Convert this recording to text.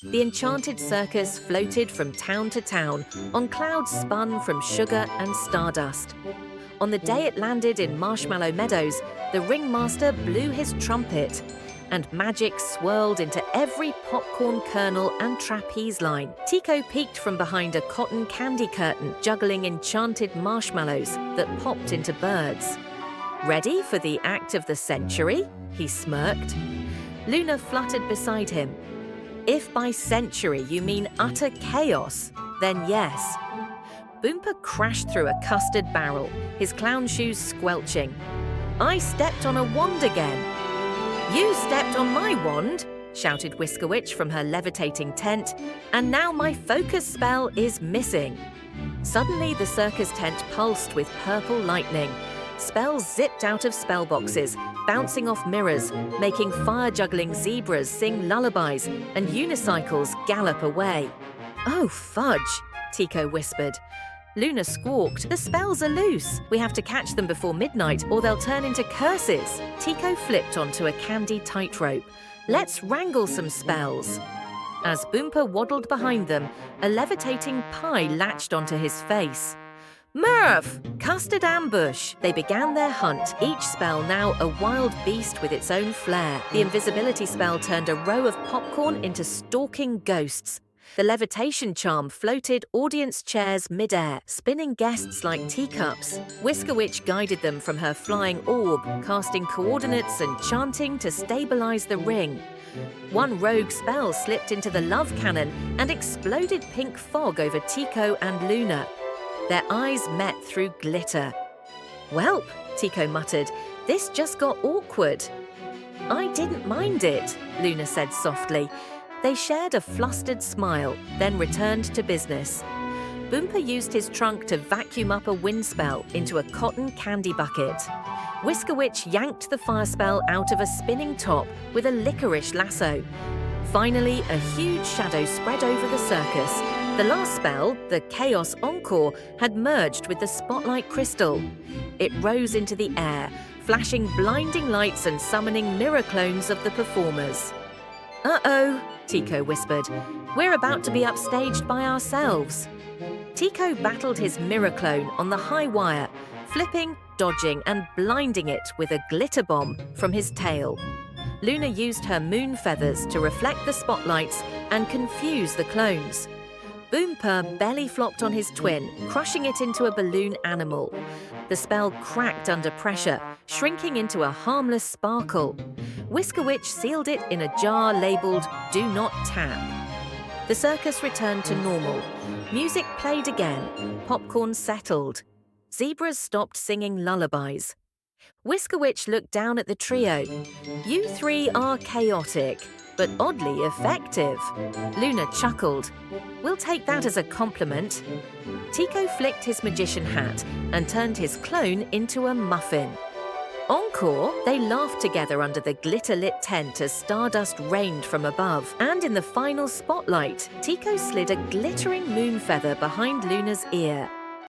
The enchanted circus floated from town to town on clouds spun from sugar and stardust. On the day it landed in Marshmallow Meadows, the ringmaster blew his trumpet, and magic swirled into every popcorn kernel and trapeze line. Tiko peeked from behind a cotton candy curtain, juggling enchanted marshmallows that popped into birds. "Ready for the act of the century?" he smirked. Luna fluttered beside him. "If by century you mean utter chaos, then yes." Boompa crashed through a custard barrel, his clown shoes squelching. "I stepped on a wand again." "You stepped on my wand," shouted Whiskerwitch from her levitating tent, "and now my focus spell is missing." Suddenly the circus tent pulsed with purple lightning. Spells zipped out of spell boxes, bouncing off mirrors, making fire-juggling zebras sing lullabies and unicycles gallop away. "Oh, fudge," Tiko whispered. Luna squawked, "The spells are loose. We have to catch them before midnight or they'll turn into curses." Tiko flipped onto a candy tightrope. "Let's wrangle some spells." As Boompa waddled behind them, a levitating pie latched onto his face. "Murph! Custard ambush!" They began their hunt, each spell now a wild beast with its own flair. The invisibility spell turned a row of popcorn into stalking ghosts. The levitation charm floated audience chairs mid-air, spinning guests like teacups. Whiskerwitch guided them from her flying orb, casting coordinates and chanting to stabilize the ring. One rogue spell slipped into the love cannon and exploded pink fog over Tiko and Luna. Their eyes met through glitter. "Welp," Tiko muttered, "this just got awkward." "I didn't mind it," Luna said softly. They shared a flustered smile, then returned to business. Boompa used his trunk to vacuum up a wind spell into a cotton candy bucket. Whiskerwitch yanked the fire spell out of a spinning top with a licorice lasso. Finally, a huge shadow spread over the circus. The last spell, the Chaos Encore, had merged with the spotlight crystal. It rose into the air, flashing blinding lights and summoning mirror clones of the performers. "Uh-oh," Tiko whispered. "We're about to be upstaged by ourselves." Tiko battled his mirror clone on the high wire, flipping, dodging and blinding it with a glitter bomb from his tail. Luna used her moon feathers to reflect the spotlights and confuse the clones. Boompa belly flopped on his twin, crushing it into a balloon animal. The spell cracked under pressure, shrinking into a harmless sparkle. Whiskerwitch sealed it in a jar labelled "Do Not Tap." The circus returned to normal. Music played again. Popcorn settled. Zebras stopped singing lullabies. Whiskerwitch looked down at the trio. "You three are chaotic, but oddly effective." Luna chuckled. "We'll take that as a compliment." Tiko flicked his magician hat and turned his clone into a muffin. Encore, they laughed together under the glitter-lit tent as stardust rained from above. And in the final spotlight, Tiko slid a glittering moon feather behind Luna's ear.